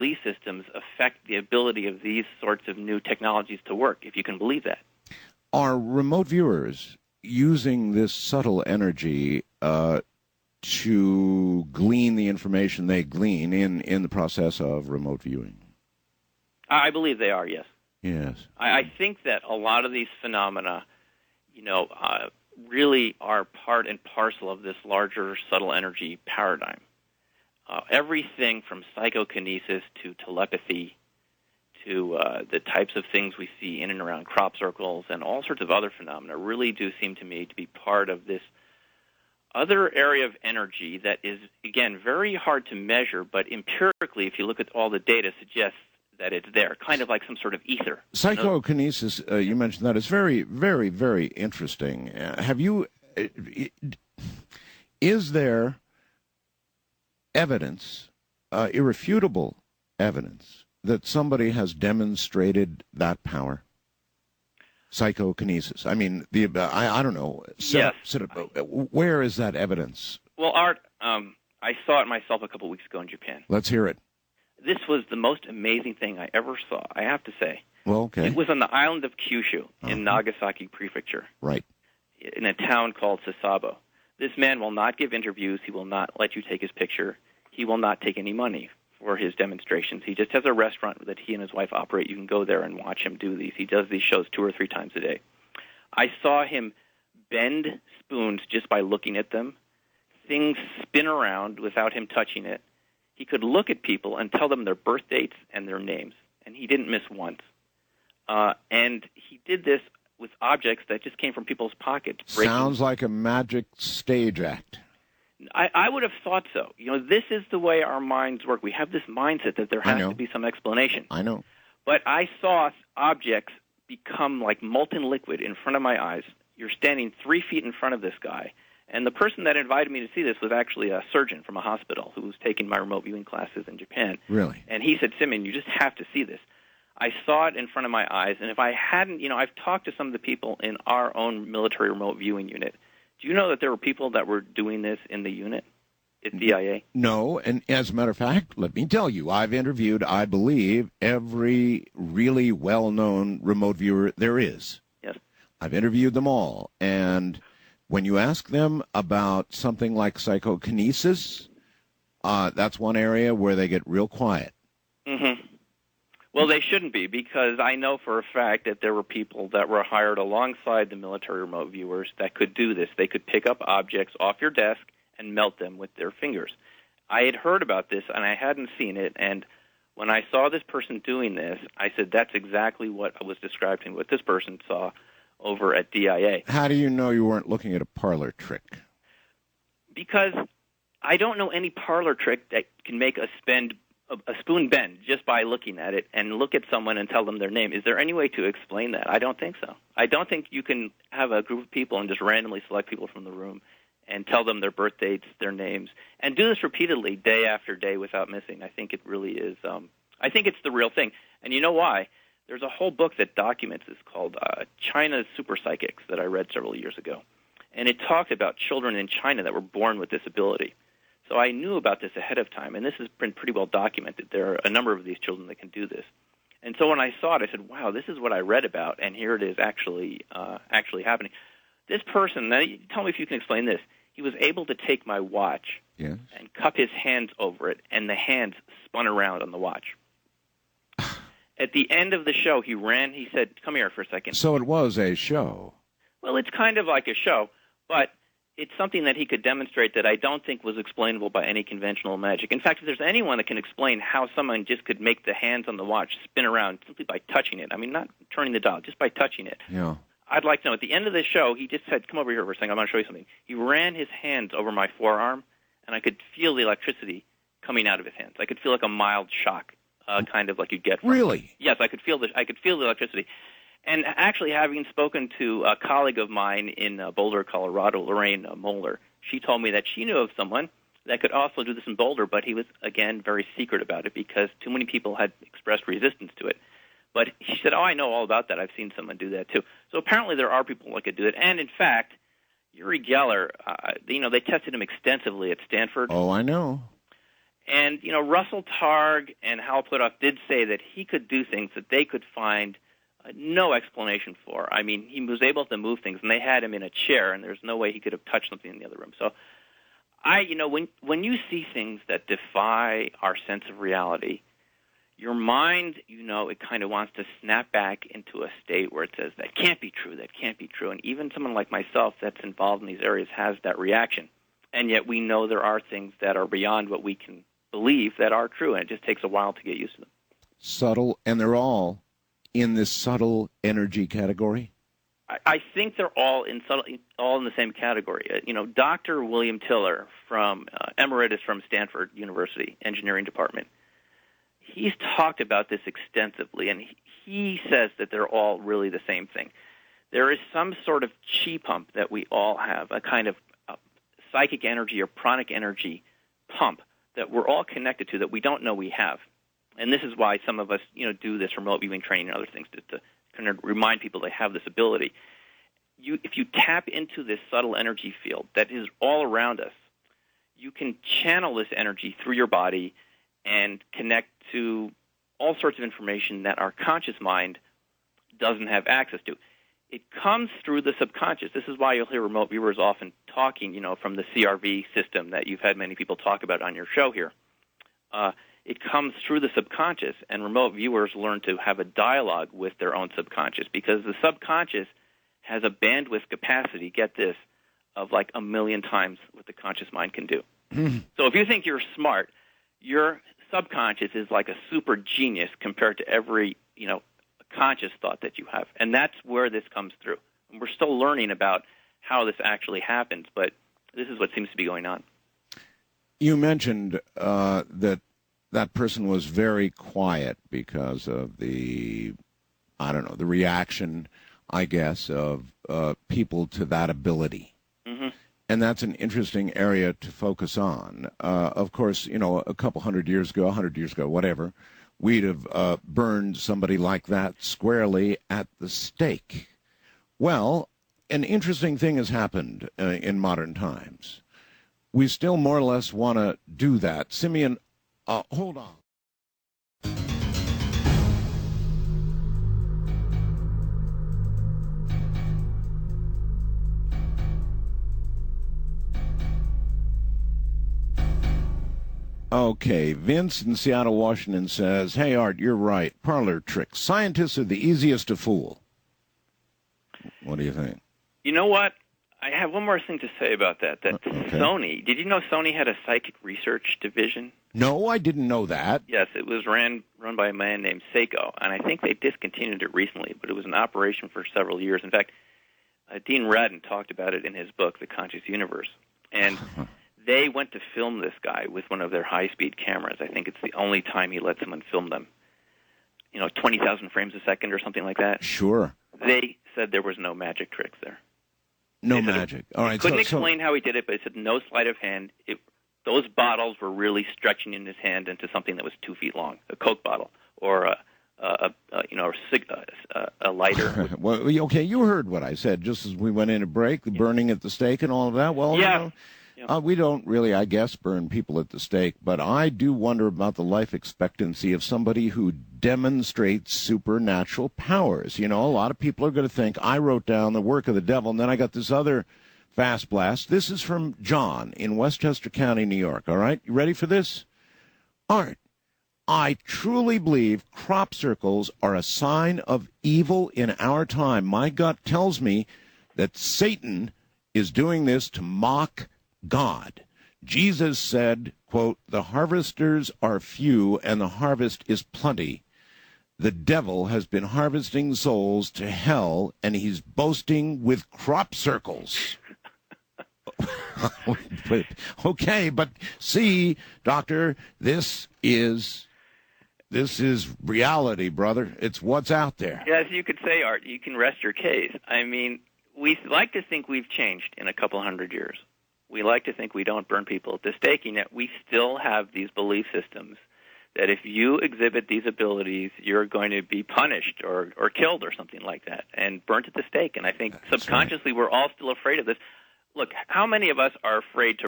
belief systems affect the ability of these sorts of new technologies to work, if you can believe that. Are remote viewers using this subtle energy to glean the information they glean in the process of remote viewing? I believe they are, yes. Yes. I think that a lot of these phenomena, really are part and parcel of this larger subtle energy paradigm. Everything from psychokinesis to telepathy to the types of things we see in and around crop circles and all sorts of other phenomena really do seem to me to be part of this other area of energy that is, again, very hard to measure, but empirically, if you look at all the data, suggests that it's there, kind of like some sort of ether. Psychokinesis, you mentioned that. It's very, very, very interesting. Is there evidence, irrefutable evidence, that somebody has demonstrated that power? Psychokinesis. I mean, I don't know. Yes. Where is that evidence? Well, Art, I saw it myself a couple weeks ago in Japan. Let's hear it. This was the most amazing thing I ever saw, I have to say. Well, okay. It was on the island of Kyushu in Nagasaki Prefecture. Right. In a town called Sasabo. This man will not give interviews. He will not let you take his picture. He will not take any money for his demonstrations. He just has a restaurant that he and his wife operate. You can go there and watch him do these. He does these shows 2 or 3 times a day. I saw him bend spoons just by looking at them. Things spin around without him touching it. He could look at people and tell them their birth dates and their names, and he didn't miss once. And he did this with objects that just came from people's pockets. Sounds like a magic stage act. I would have thought so. This is the way our minds work. We have this mindset that there has to be some explanation. I know. But I saw objects become like molten liquid in front of my eyes. You're standing 3 feet in front of this guy. And the person that invited me to see this was actually a surgeon from a hospital who was taking my remote viewing classes in Japan. Really? And he said, Simeon, you just have to see this. I saw it in front of my eyes, and if I hadn't, I've talked to some of the people in our own military remote viewing unit. Do you know that there were people that were doing this in the unit at DIA? No, and as a matter of fact, let me tell you, I've interviewed, I believe, every really well-known remote viewer there is. Yes. I've interviewed them all, and when you ask them about something like psychokinesis, that's one area where they get real quiet. Mm-hmm. Well, they shouldn't be, because I know for a fact that there were people that were hired alongside the military remote viewers that could do this. They could pick up objects off your desk and melt them with their fingers. I had heard about this, and I hadn't seen it, and when I saw this person doing this, I said, that's exactly what I was describing, what this person saw over at DIA. How do you know you weren't looking at a parlor trick? Because I don't know any parlor trick that can make a spoon bend just by looking at it and look at someone and tell them their name. Is there any way to explain that? I don't think so. I don't think you can have a group of people and just randomly select people from the room and tell them their birth dates, their names, and do this repeatedly day after day without missing. I think it really is. I think it's the real thing. And you know why? There's a whole book that documents this called China's Super Psychics that I read several years ago. And it talks about children in China that were born with this ability. So I knew about this ahead of time, and this has been pretty well documented. There are a number of these children that can do this. And so when I saw it, I said, wow, this is what I read about, and here it is actually happening. This person, now tell me if you can explain this. He was able to take my watch and cup his hands over it, and the hands spun around on the watch. At the end of the show, he said, come here for a second. So it was a show. Well, it's kind of like a show, but it's something that he could demonstrate that I don't think was explainable by any conventional magic. In fact, if there's anyone that can explain how someone just could make the hands on the watch spin around simply by touching it, I mean, not turning the dial, just by touching it, yeah. I'd like to know. At the end of the show, he just said, come over here for a second, I'm going to show you something. He ran his hands over my forearm, and I could feel the electricity coming out of his hands. I could feel like a mild shock, kind of like you'd get from... Really? Yes, I could feel the electricity. And actually, having spoken to a colleague of mine in Boulder, Colorado, Lorraine Moeller, she told me that she knew of someone that could also do this in Boulder, but he was, again, very secret about it because too many people had expressed resistance to it. But she said, I know all about that. I've seen someone do that, too. So apparently there are people that could do it. And, in fact, Uri Geller, they tested him extensively at Stanford. Oh, I know. And, Russell Targ and Hal Puthoff did say that he could do things that they could find no explanation for. I mean, he was able to move things, and they had him in a chair, and there's no way he could have touched something in the other room. So when you see things that defy our sense of reality, your mind, it kind of wants to snap back into a state where it says, that can't be true, that can't be true. And even someone like myself that's involved in these areas has that reaction. And yet we know there are things that are beyond what we can believe that are true, and it just takes a while to get used to them. Subtle, and they're all in this subtle energy category? I think they're all in the same category. Dr. William Tiller, from emeritus from Stanford University Engineering Department, he's talked about this extensively, and he says that they're all really the same thing. There is some sort of chi pump that we all have, a kind of psychic energy or pranic energy pump that we're all connected to that we don't know we have. And this is why some of us, do this remote viewing training and other things to kind of remind people they have this ability. If you tap into this subtle energy field that is all around us, you can channel this energy through your body and connect to all sorts of information that our conscious mind doesn't have access to. It comes through the subconscious. This is why you'll hear remote viewers often talking, from the CRV system that you've had many people talk about on your show here. It comes through the subconscious, and remote viewers learn to have a dialogue with their own subconscious because the subconscious has a bandwidth capacity, get this, of like 1 million times what the conscious mind can do. So if you think you're smart, your subconscious is like a super genius compared to every, conscious thought that you have. And that's where this comes through. And we're still learning about how this actually happens, but this is what seems to be going on. You mentioned that person was very quiet because of the reaction, I guess, of people to that ability. Mm-hmm. And that's an interesting area to focus on. Of course, a couple 100 years ago, whatever, we'd have burned somebody like that squarely at the stake. Well, an interesting thing has happened in modern times. We still more or less want to do that. Simeon, hold on. Okay, Vince in Seattle, Washington says, hey, Art, you're right. Parlor tricks. Scientists are the easiest to fool. What do you think? You know what? I have one more thing to say about that. Okay. Sony, did you know Sony had a psychic research division? No, I didn't know that. Yes, it was run by a man named Seiko, and I think they discontinued it recently, but it was in operation for several years. In fact, Dean Radin talked about it in his book, The Conscious Universe. And they went to film this guy with one of their high-speed cameras. I think it's the only time he let someone film them. 20,000 frames a second or something like that. Sure. They said there was no magic tricks there. No magic. All right. Couldn't explain how he did it, but he said no sleight of hand. Those bottles were really stretching in his hand into something that was 2 feet long, a Coke bottle or a lighter. Well, okay, you heard what I said just as we went in a break, the burning at the stake and all of that. Well, yeah. We don't really, I guess, burn people at the stake, but I do wonder about the life expectancy of somebody who demonstrates supernatural powers. A lot of people are going to think, I wrote down the work of the devil, and then I got this other fast blast. This is from John in Westchester County, New York. All right, you ready for this? Art, I truly believe crop circles are a sign of evil in our time. My gut tells me that Satan is doing this to mock God. Jesus said, quote, the harvesters are few and the harvest is plenty. The devil has been harvesting souls to hell and he's boasting with crop circles. Okay, but see, Doctor, this is reality, brother. It's what's out there. Yes, you could say, Art, you can rest your case. I mean, we like to think we've changed in a couple 100 years. We like to think we don't burn people at the stake, and yet we still have these belief systems that if you exhibit these abilities, you're going to be punished or killed or something like that and burnt at the stake. And I think subconsciously we're all still afraid of this. Look, how many of us are afraid to